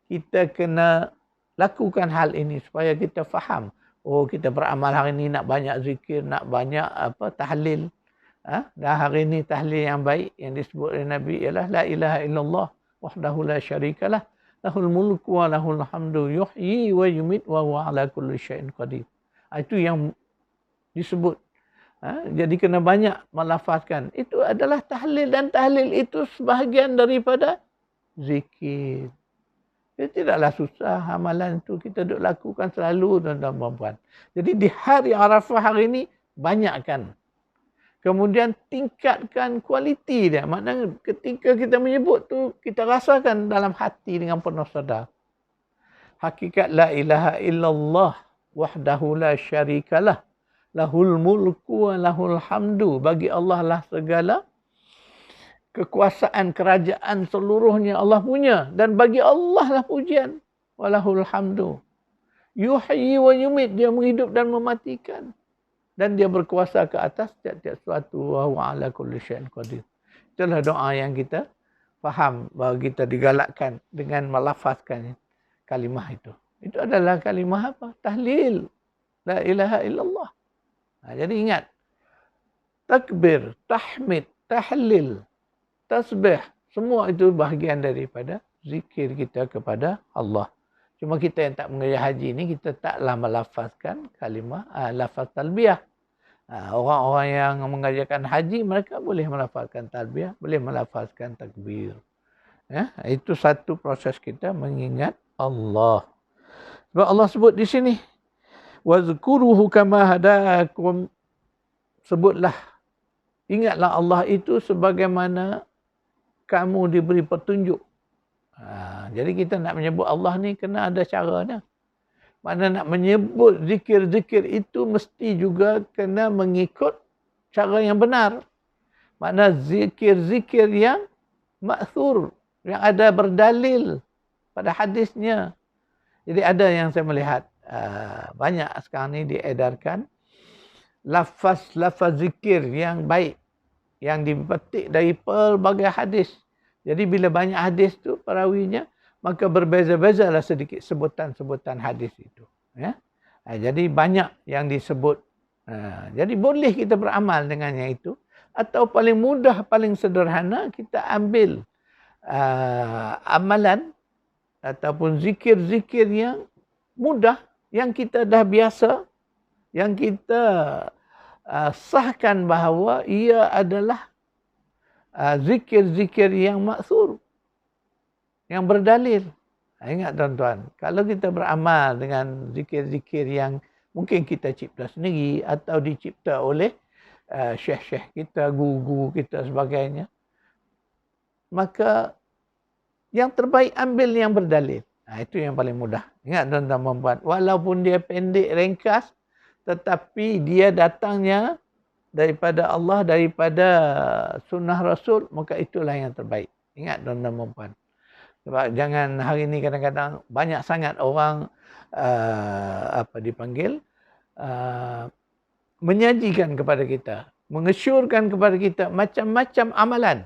kita kena lakukan hal ini supaya kita faham Oh, kita beramal hari ni nak banyak zikir, nak banyak tahlil. Dan hari ni tahlil yang baik yang disebut oleh Nabi ialah la ilaha illallah wahdahu la syarikalah lahul mulku wa lahul hamdu yuhyi wa yumit wa huwa ala kulli syai'in qadir. Itu yang disebut. Jadi kena banyak melafazkan. Itu adalah tahlil, dan tahlil itu sebahagian daripada zikir. Itu tidaklah susah amalan itu kita duk lakukan selalu, tuan-tuan dan puan. Jadi di hari Arafah hari ini banyakkan. Kemudian tingkatkan kualiti dia. Maknanya ketika kita menyebut tu kita rasakan dalam hati dengan penuh sedar. Hakikat la ilaha illallah wahdahu la syarikalah lahul mulku wa lahul hamdu. Bagi Allah lah segala kekuasaan, kerajaan seluruhnya Allah punya, dan bagi Allah lah pujian. Walahul hamdu. Yuhyi wa yumit, dia menghidup dan mematikan, dan dia berkuasa ke atas tiap-tiap sesuatu. Wa huwa ala kulli syai'in qadir. Itulah doa yang kita faham, bahawa kita digalakkan dengan melafazkan kalimah itu. Itu adalah kalimah apa? Tahlil. La ilaha illallah. Jadi ingat, takbir, tahmid, tahlil, tasbih, semua itu bahagian daripada zikir kita kepada Allah. Cuma kita yang tak mengajar haji ni, kita taklah melafazkan kalimah, lafaz talbiyah. Orang-orang yang mengajarkan haji, mereka boleh melafazkan talbiyah, boleh melafazkan takbir. Itu satu proses kita mengingat Allah. Sebab Allah sebut di sini, wazkuruhu kama hadakum. Sebutlah, ingatlah Allah itu sebagaimana kamu diberi petunjuk. Jadi kita nak menyebut Allah ni kena ada caranya. Mana nak menyebut zikir-zikir itu mesti juga kena mengikut cara yang benar. Mana zikir-zikir yang ma'thur, yang ada berdalil pada hadisnya. Jadi ada yang saya melihat banyak sekarang ni diedarkan lafaz-lafaz zikir yang baik, yang dipetik dari pelbagai hadis. Jadi bila banyak hadis tu perawinya, maka berbeza-bezalah sedikit sebutan-sebutan hadis itu. Jadi banyak yang disebut. Jadi boleh kita beramal dengannya itu. Atau paling mudah, paling sederhana, kita ambil amalan ataupun zikir-zikir yang mudah, yang kita dah biasa, yang kita sahkan bahawa ia adalah zikir-zikir yang maksur, yang berdalil. Ingat tuan-tuan, kalau kita beramal dengan zikir-zikir yang mungkin kita cipta sendiri atau dicipta oleh syekh-syekh kita, guru-guru kita sebagainya, maka yang terbaik ambil yang berdalil. Itu yang paling mudah. Ingat tuan-tuan membuat, walaupun dia pendek, ringkas, tetapi dia datangnya daripada Allah, daripada sunnah Rasul, maka itulah yang terbaik. Ingat tuan-tuan mempuan. Sebab jangan hari ini kadang-kadang banyak sangat orang menyajikan kepada kita, mengesyorkan kepada kita macam-macam amalan.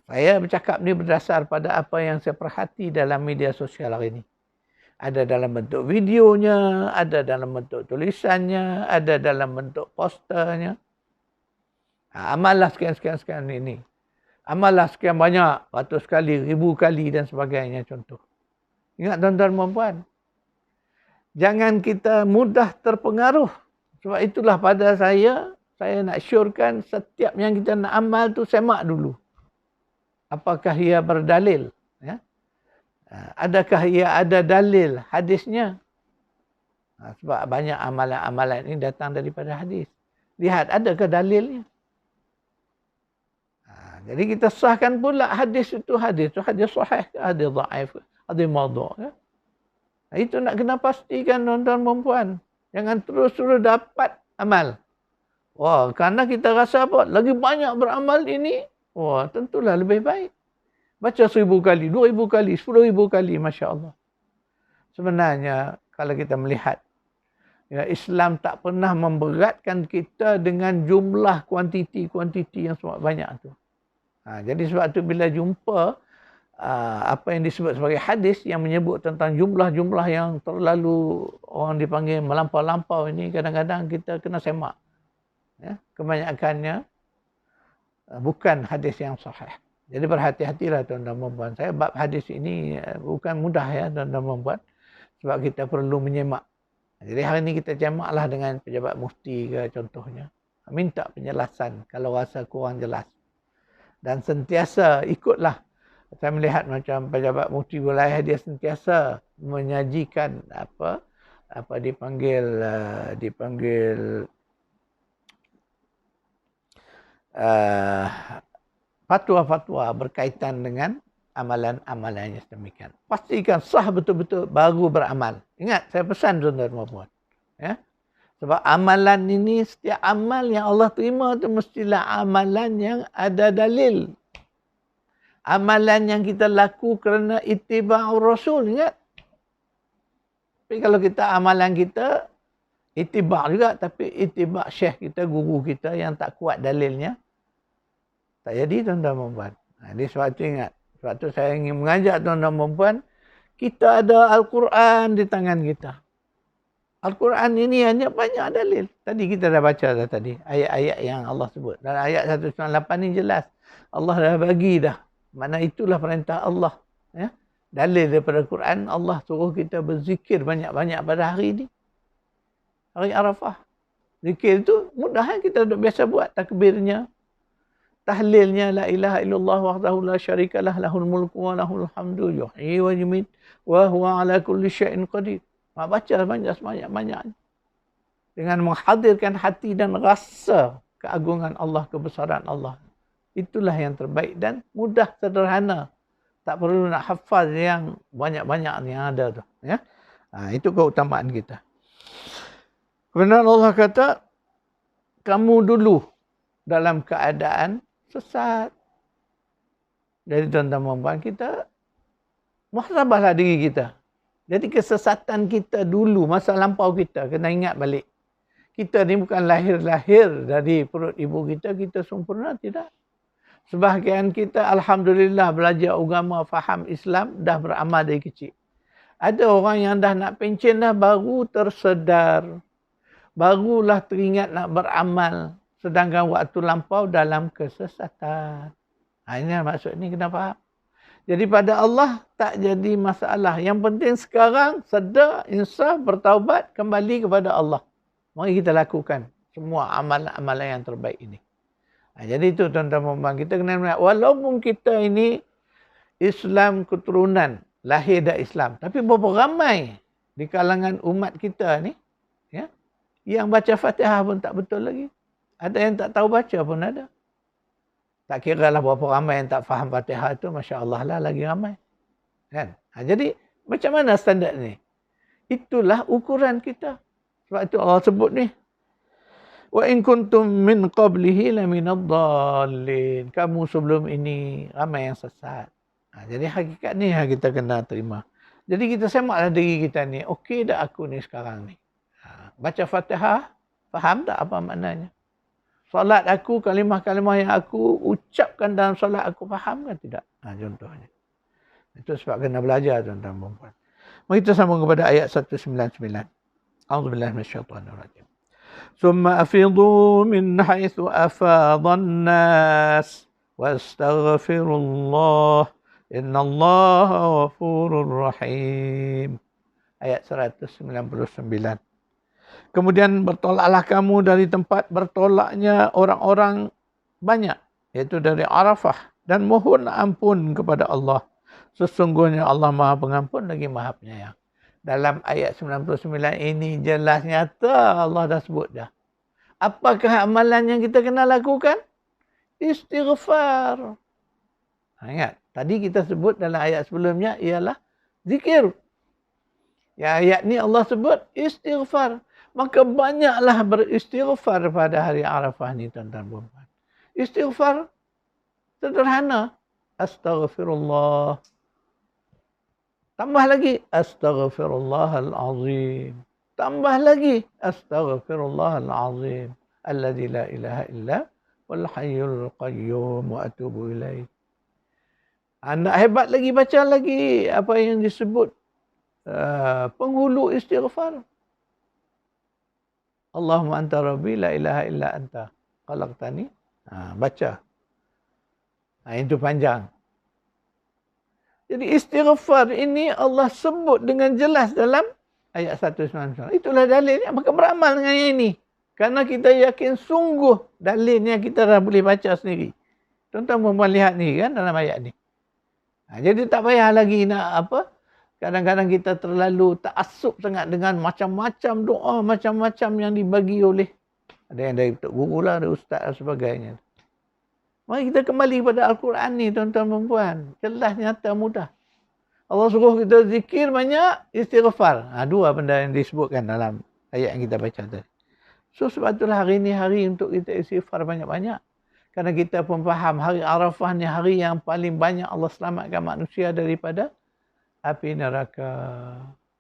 Saya bercakap ni berdasar pada apa yang saya perhati dalam media sosial hari ini. Ada dalam bentuk videonya, ada dalam bentuk tulisannya, ada dalam bentuk posternya. Amallah sekian-sekian ini. Amallah sekian banyak, ratus kali, ribu kali dan sebagainya contoh. Ingat tuan-tuan dan puan, jangan kita mudah terpengaruh. Sebab itulah pada saya nak syorkan setiap yang kita nak amal tu semak dulu. Apakah ia berdalil? Adakah ia ada dalil hadisnya? Sebab banyak amalan-amalan ini datang daripada hadis. Lihat, adakah dalilnya? Jadi kita sahkan pula hadis itu hadis sahih, hadis dhaif, hadis maudhu'. Itu nak kena pastikan tuan-tuan dan puan. Jangan terus-terus dapat amal. Wah, kerana kita rasa apa? Lagi banyak beramal ini, wah, tentulah lebih baik. Baca 1000 kali, 2000 kali, 10,000 kali, Masya Allah. Sebenarnya, kalau kita melihat, Islam tak pernah memberatkan kita dengan jumlah kuantiti yang sangat banyak tu. Jadi sebab tu bila jumpa apa yang disebut sebagai hadis yang menyebut tentang jumlah-jumlah yang terlalu orang dipanggil melampau-lampau ini, kadang-kadang kita kena semak. Ya, kebanyakannya bukan hadis yang sahih. Jadi berhati-hatilah tuan-tuan dan puan. Saya bab hadis ini bukan mudah ya tuan-tuan dan puan, sebab kita perlu menyemak. Jadi hari ini kita semaklah dengan pejabat mufti ke contohnya. Minta penjelasan kalau rasa kurang jelas. Dan sentiasa ikutlah. Saya melihat macam pejabat mufti wilayah dia sentiasa menyajikan apa dipanggil fatwa-fatwa berkaitan dengan amalan-amalannya sedemikian. Pastikan sah betul-betul baru beramal. Ingat, saya pesan tuan-tuan dan puan. Ya. Sebab amalan ini, setiap amal yang Allah terima itu mestilah amalan yang ada dalil. Amalan yang kita laku kerana ittiba'ur Rasul, ingat. Tapi kalau kita amalan kita ittiba' juga, tapi ittiba' syekh kita, guru kita yang tak kuat dalilnya, tak jadi tuan-tuan dan puan. Jadi sebab itu ingat. Sebab tu saya ingin mengajak tuan-tuan dan puan, kita ada Al-Quran di tangan kita. Al-Quran ini hanya banyak dalil. Tadi kita dah baca dah tadi ayat-ayat yang Allah sebut. Dan ayat 198 ni jelas. Allah dah bagi dah. Mana itulah perintah Allah. Ya? Dalil daripada Quran, Allah suruh kita berzikir banyak-banyak pada hari ini. Hari Arafah. Zikir itu mudah kan kita dah biasa buat. Takbirnya, tahlilnya, la ilaha illallah wahdahu la syarikalah lahul mulku wa lahul hamdu yuhyi wa yumit wa huwa ala kulli syai'in qadir. Baca banyak-banyak dengan menghadirkan hati dan rasa keagungan Allah, kebesaran Allah. Itulah yang terbaik dan mudah, sederhana. Tak perlu nak hafaz yang banyak-banyak yang ada tu. Ya? Itu keutamaan kita. Kemudian Allah kata, kamu dulu dalam keadaan sesat. Jadi tuan-tuan dan puan, kita muhasabahlah diri kita. Jadi kesesatan kita dulu, masa lampau kita, kena ingat balik. Kita ni bukan lahir-lahir dari perut ibu kita, kita sempurna, tidak. Sebahagian kita Alhamdulillah belajar agama, faham Islam, dah beramal dari kecil. Ada orang yang dah nak pencen dah, baru tersedar. Barulah teringat nak beramal. Sedangkan waktu lampau dalam kesesatan. Ini maksud ni kena faham. Jadi pada Allah tak jadi masalah. Yang penting sekarang sedar, insaf, bertaubat, kembali kepada Allah. Mari kita lakukan semua amalan-amalan yang terbaik ini. Jadi itu tuan-tuan dan puan, kita kena melihat, walaupun kita ini Islam keturunan, lahir dari Islam. Tapi berapa ramai di kalangan umat kita ni, ya, yang baca Fatihah pun tak betul lagi. Ada yang tak tahu baca pun ada. Tak kira lah berapa ramai yang tak faham Fatihah itu, Masya Allah lah lagi ramai. Kan? Jadi macam mana standard ni? Itulah ukuran kita. Sebab itu Allah sebut ni. Wa in kuntum min qablihi laminadh-dhallin. Kamu sebelum ini ramai yang sesat. Jadi hakikat ni yang kita kena terima. Jadi kita semaklah diri kita ni. Okey dah aku ni sekarang ni. Baca Fatihah, faham tak apa maknanya? Solat aku, kalimah-kalimah yang aku ucapkan dalam solat aku faham kan tidak? Contohnya. Itu sebab kena belajar tuan-tuan dan puan. Mari kita sambung kepada ayat 199. A'udzubillahi minasyaitonirrajim. Summa afidhu min haitsu afadhan nas wastaghfirullah innallaha ghafurur rahim. Ayat 199. Kemudian bertolaklah kamu dari tempat bertolaknya orang-orang banyak, iaitu dari Arafah, dan mohon ampun kepada Allah. Sesungguhnya Allah Maha Pengampun lagi Maha Penyayang. Dalam ayat 99 ini jelas nyata Allah dah sebut dah. Apakah amalan yang kita kena lakukan? Istighfar. Ingat, tadi kita sebut dalam ayat sebelumnya ialah zikir. Ya, ayat ni Allah sebut istighfar. Maka banyaklah beristighfar pada hari Arafah ni tuan-tuan dan puan. Istighfar sederhana. Astaghfirullah. Tambah lagi astaghfirullahal azim. Tambah lagi astaghfirullahal azim. Alladzi la ilaha illa wal hayyul qayyum wa atubu ilaih. Nak hebat lagi, baca lagi apa yang disebut penghulu istighfar. Allahumma anta rabbi la ilaha illa anta khalaqtani. Baca. Itu panjang. Jadi istighfar ini Allah sebut dengan jelas dalam ayat 199. Itulah dalilnya. Maka beramal dengan yang ini. Karena kita yakin sungguh dalilnya kita dah boleh baca sendiri. Tuan-tuan lihat ni kan dalam ayat ni. Jadi tak payah lagi nak apa. Kadang-kadang kita terlalu ta'assub sangat dengan macam-macam doa, macam-macam yang dibagi oleh. Ada yang dari guru lah, dari ustaz dan sebagainya. Mari kita kembali kepada Al-Quran ni tuan-tuan dan puan. Jelas, nyata, mudah. Allah suruh kita zikir banyak, istighfar. Dua benda yang disebutkan dalam ayat yang kita baca tadi. So sebab itulah hari ni hari untuk kita istighfar banyak-banyak. Kerana kita pun faham hari Arafah ni hari yang paling banyak Allah selamatkan manusia daripada api neraka.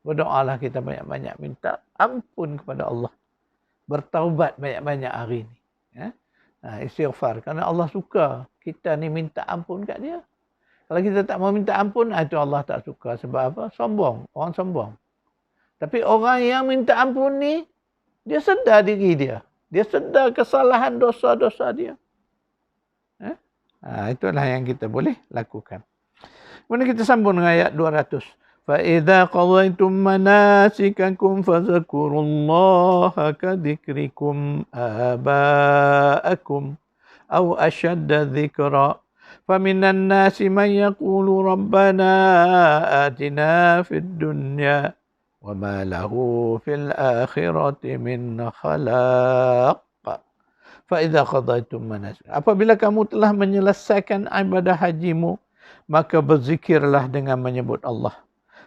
Berdoalah kita banyak-banyak minta ampun kepada Allah. Bertaubat banyak-banyak hari ni. Istighfar. Kerana Allah suka kita ni minta ampun kat dia. Kalau kita tak mau minta ampun, itu Allah tak suka. Sebab apa? Sombong. Orang sombong. Tapi orang yang minta ampun ni, dia sedar diri dia. Dia sedar kesalahan dosa-dosa dia. Itulah yang kita boleh lakukan. Kemudian kita sambung dengan ayat 200. فَإِذَا قَضَيْتُمْ مَنَاسِكَكُمْ فَذَكُرُوا اللَّهَ كَذِكْرِكُمْ آبَاءَكُمْ أَوْ أَشَدَّ ذِكْرًا فَمِنَ النَّاسِ مَنْ يَقُولُ رَبَّنَا آتِنَا فِي الدُّنْيَا وَمَا لَهُ فِي الْآخِرَةِ مِنْ خَلَاقٍ فَإِذَا قَضَيْتُمْ مَنَاسِكَكُمْ. Apabila kamu telah menyelesaikan ibadah hajimu, maka berzikirlah dengan menyebut Allah.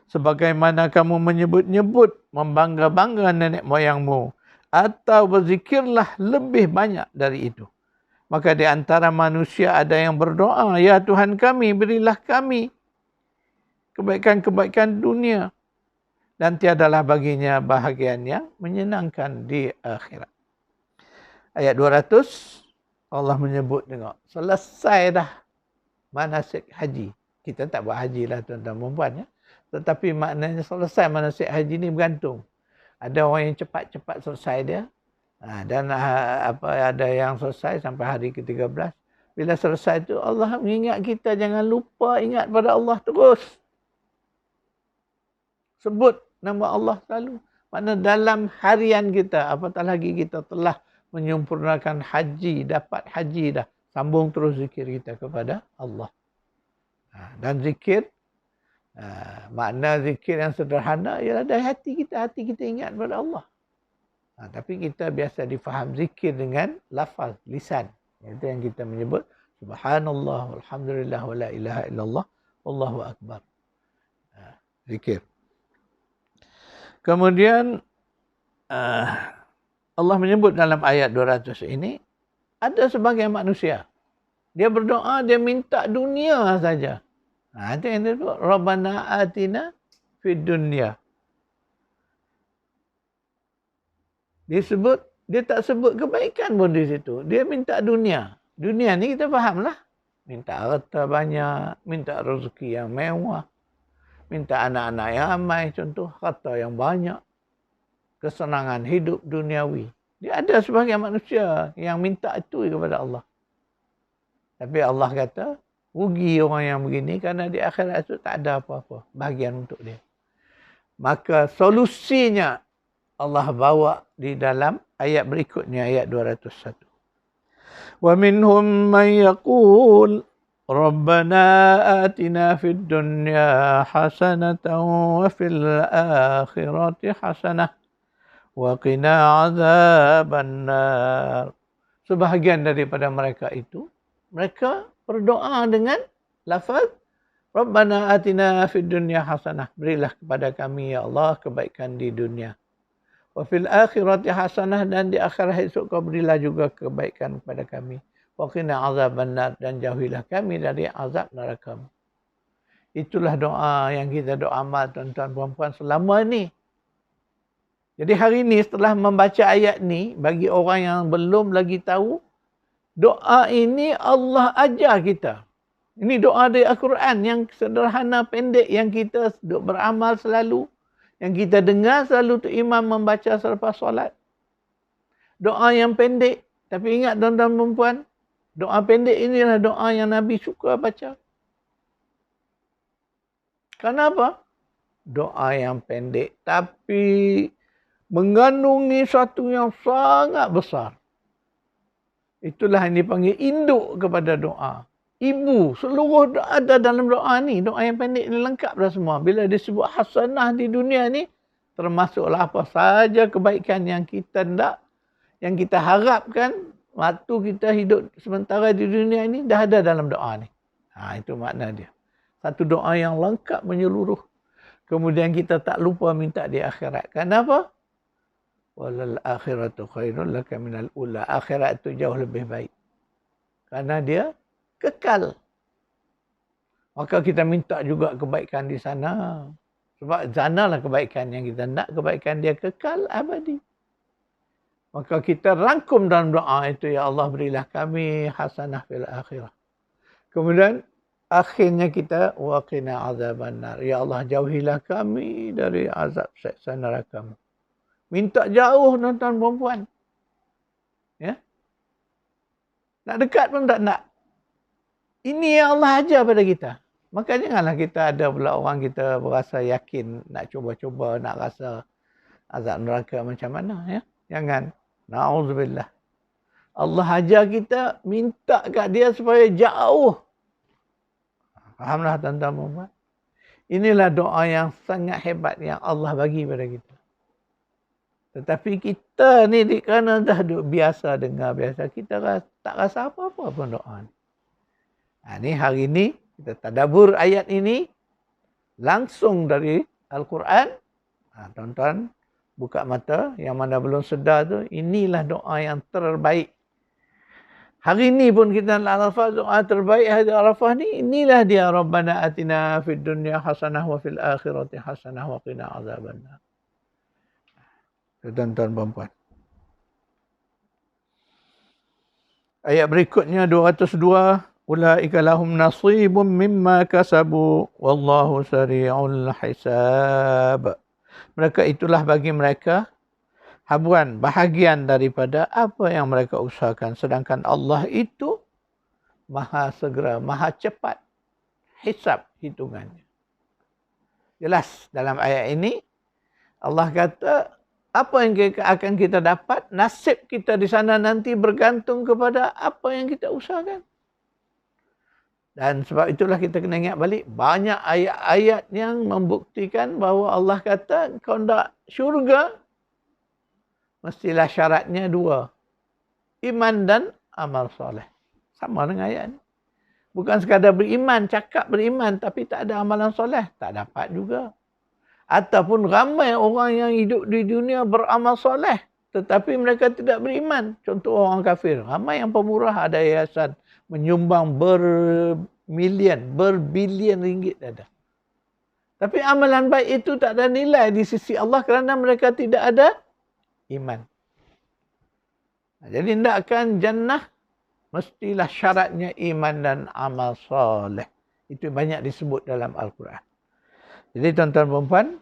Sebagaimana kamu menyebut-nyebut, membangga-bangga nenek moyangmu. Atau berzikirlah lebih banyak dari itu. Maka di antara manusia ada yang berdoa, Ya Tuhan kami, berilah kami kebaikan-kebaikan dunia. Dan tiadalah baginya bahagian yang menyenangkan di akhirat. Ayat 200, Allah menyebut, tengok, selesai dah manasik haji. Kita tak buat haji lah tuan-tuan dan puan ya. Tetapi maknanya selesai manasik haji ni bergantung. Ada orang yang cepat-cepat selesai dia. Dan ada yang selesai sampai hari ke-13. Bila selesai tu Allah mengingat kita, jangan lupa ingat pada Allah terus. Sebut nama Allah selalu. Makna dalam harian kita, apatah lagi kita telah menyempurnakan haji, dapat haji dah. Sambung terus zikir kita kepada Allah. Dan zikir, makna zikir yang sederhana ialah dari hati kita ingat kepada Allah. Tapi kita biasa difaham zikir dengan lafaz, lisan. Itu yang kita menyebut Subhanallah, Alhamdulillah, wa la ilaha illallah, Allahu Akbar. Zikir. Kemudian Allah menyebut dalam ayat 200 ini, ada sebagian manusia. Dia berdoa, dia minta dunia saja. Itu yang dia sebut. Rabbana atina fid dunya. Dia sebut, dia tak sebut kebaikan pun di situ. Dia minta dunia. Dunia ni kita fahamlah. Minta harta banyak, minta rezeki yang mewah, minta anak-anak yang ramai, contoh, harta yang banyak, kesenangan hidup duniawi. Dia ada sebagian manusia yang minta itu kepada Allah. Tapi Allah kata, rugi orang yang begini kerana di akhirat itu tak ada apa-apa bahagian untuk dia. Maka solusinya Allah bawa di dalam ayat berikutnya, ayat 201. Wa minhum man yaqul Rabbana atina fid dunya hasanatan wa fil akhirati hasanah wa qina azaban nar. Sebahagian daripada mereka itu, mereka berdoa dengan lafaz Rabbana atina fid dunya hasanah. Berilah kepada kami ya Allah kebaikan di dunia. Wa fil akhirati hasanah, dan di akhirat esok kau berilah juga kebaikan kepada kami. Wa qina azaban nar, dan jauhilah kami dari azab neraka. Itulah doa yang kita doa amal tuan-tuan puan-puan selama ni. Jadi hari ni setelah membaca ayat ni, bagi orang yang belum lagi tahu, doa ini Allah ajar kita. Ini doa dari Al-Quran yang sederhana, pendek, yang kita duk beramal selalu. Yang kita dengar selalu tu imam membaca selepas solat. Doa yang pendek. Tapi ingat tuan-tuan dan puan, doa pendek inilah doa yang Nabi suka baca. Kenapa? Doa yang pendek tapi mengandungi satu yang sangat besar. Itulah yang dipanggil induk kepada doa. Ibu, seluruh doa ada dalam doa ni. Doa yang pendek ni lengkap dah semua. Bila disebut hasanah di dunia ni, termasuklah apa saja kebaikan yang kita nak, yang kita harapkan waktu kita hidup sementara di dunia ni, dah ada dalam doa ni. Itu makna dia. Satu doa yang lengkap menyeluruh. Kemudian kita tak lupa minta di akhirat. Kenapa? Walal akhiratu khairun laka minal ula. Akhirat itu jauh lebih baik. Karena dia kekal. Maka kita minta juga kebaikan di sana. Sebab sanalah kebaikan yang kita nak. Kebaikan dia kekal abadi. Maka kita rangkum dalam doa itu. Ya Allah, berilah kami hasanah fil akhirah. Kemudian akhirnya kita waqina azabannar. Ya Allah, jauhilah kami dari azab seksa neraka-Mu. Minta jauh tuan-tuan perempuan. Ya. Nak dekat pun tak nak. Ini yang Allah ajar pada kita. Maka janganlah kita ada pula orang kita berasa yakin nak cuba-cuba, nak rasa azab neraka macam mana. Ya. Jangan. Na'udzubillah. Allah ajar kita minta kat dia supaya jauh. Fahamlah tuan-tuan perempuan. Inilah doa yang sangat hebat yang Allah bagi pada kita. Tetapi kita ni kerana dah biasa dengar biasa, kita tak rasa apa-apa pun doa ni. Ni hari ni kita tadabbur ayat ini langsung dari Al-Quran. Tuan-tuan buka mata, yang mana belum sedar tu, inilah doa yang terbaik. Hari ni pun kita nak Arafah, doa terbaik hari Arafah ni, inilah dia. Rabbana atina fid dunya hasanah wa fil akhirati hasanah wa qina azabannar. Tuan-tuan perempuan. Ayat berikutnya 202. Ulaika lahum nasibun mimma kasabu wallahu sari'ul hisab. Mereka itulah bagi mereka habuan, bahagian daripada apa yang mereka usahakan. Sedangkan Allah itu maha segera, maha cepat hisab hitungannya. Jelas dalam ayat ini Allah kata apa yang akan kita dapat, nasib kita di sana nanti bergantung kepada apa yang kita usahakan. Dan sebab itulah kita kena ingat balik, banyak ayat-ayat yang membuktikan bahawa Allah kata, kau nak syurga, mestilah syaratnya dua. Iman dan amal soleh. Sama dengan ayat ni. Bukan sekadar beriman, cakap beriman, tapi tak ada amalan soleh. Tak dapat juga. Ataupun ramai orang yang hidup di dunia beramal soleh, tetapi mereka tidak beriman. Contoh orang kafir. Ramai yang pemurah, ada yayasan menyumbang berbilion ringgit ada. Tapi amalan baik itu tak ada nilai di sisi Allah kerana mereka tidak ada iman. Jadi hendakkan jannah mestilah syaratnya iman dan amal soleh. Itu banyak disebut dalam Al-Quran. Jadi tuan-tuan perempuan,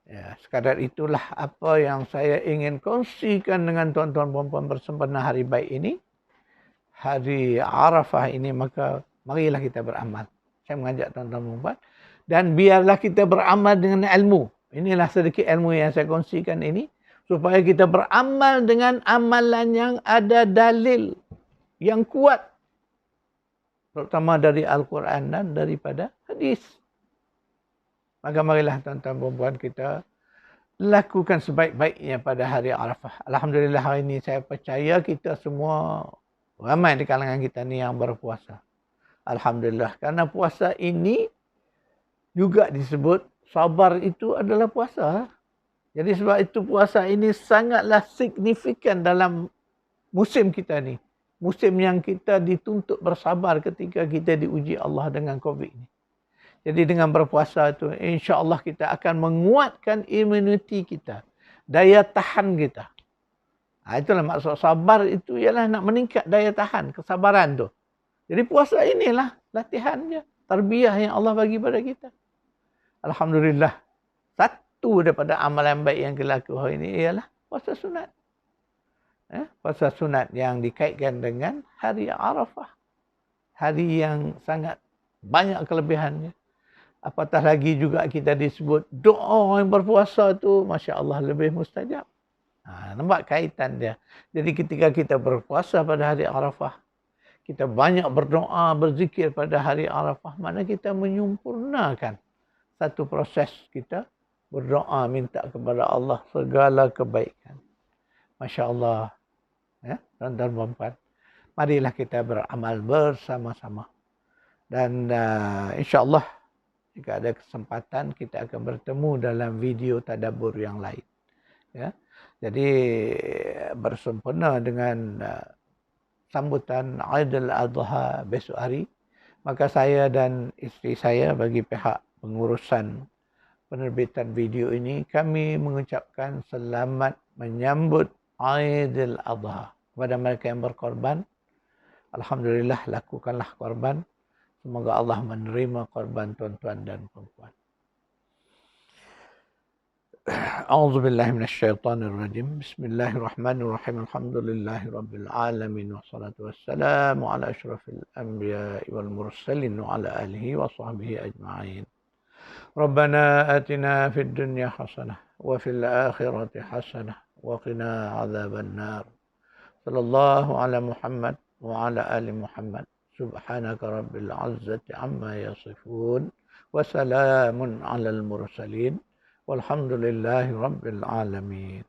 ya, sekadar itulah apa yang saya ingin kongsikan dengan tuan-tuan perempuan bersempena hari baik ini. Hari Arafah ini, maka marilah kita beramal. Saya mengajak tuan-tuan perempuan. Dan biarlah kita beramal dengan ilmu. Inilah sedikit ilmu yang saya kongsikan ini. Supaya kita beramal dengan amalan yang ada dalil yang kuat. Terutama dari Al-Quran dan daripada hadis. Maka marilah tuan-tuan perempuan kita lakukan sebaik-baiknya pada hari Arafah. Alhamdulillah hari ini saya percaya kita semua ramai di kalangan kita ni yang berpuasa. Alhamdulillah. Karena puasa ini juga disebut sabar itu adalah puasa. Jadi sebab itu puasa ini sangatlah signifikan dalam musim kita ni. Musim yang kita dituntut bersabar ketika kita diuji Allah dengan COVID ni. Jadi dengan berpuasa itu, insya-Allah kita akan menguatkan imuniti kita, daya tahan kita. Itulah maksud sabar itu ialah nak meningkat daya tahan, kesabaran tu. Jadi puasa inilah latihannya, tarbiyah yang Allah bagi pada kita. Alhamdulillah, satu daripada amalan baik yang kita lakukan hari ini ialah puasa sunat. Puasa sunat yang dikaitkan dengan hari Arafah. Hari yang sangat banyak kelebihannya. Apatah lagi juga kita disebut doa yang berpuasa tu, Masya Allah, lebih mustajab. Nampak kaitan dia. Jadi ketika kita berpuasa pada hari Arafah, kita banyak berdoa, berzikir pada hari Arafah, mana kita menyempurnakan satu proses kita berdoa, minta kepada Allah segala kebaikan. Masya Allah. Ya, tuan-tuan dan puan. Marilah kita beramal bersama-sama. Dan insya-Allah jika ada kesempatan kita akan bertemu dalam video tadabbur yang lain. Ya. Jadi bersempena dengan sambutan Aidil Adha besok hari, maka saya dan isteri saya bagi pihak pengurusan penerbitan video ini, kami mengucapkan selamat menyambut Aidil Adha kepada mereka yang berkorban. Alhamdulillah, lakukanlah korban. Semoga Allah menerima korban tuan-tuan dan puan-puan. A'udzu billahi minasyaitonir rajim. Bismillahirrahmanirrahim. Alhamdulillahirabbil alamin wassalatu wassalamu ala asyrafil anbiya'i wal mursalin wa ala alihi wa sahbihi ajma'in. Rabbana atina fid dunya hasanah wa fil akhirati hasanah wa qina adzaban nar. Sallallahu ala Muhammad وعلى آل محمد سبحانك رب العزة عما يصفون وسلام على المرسلين والحمد لله رب العالمين.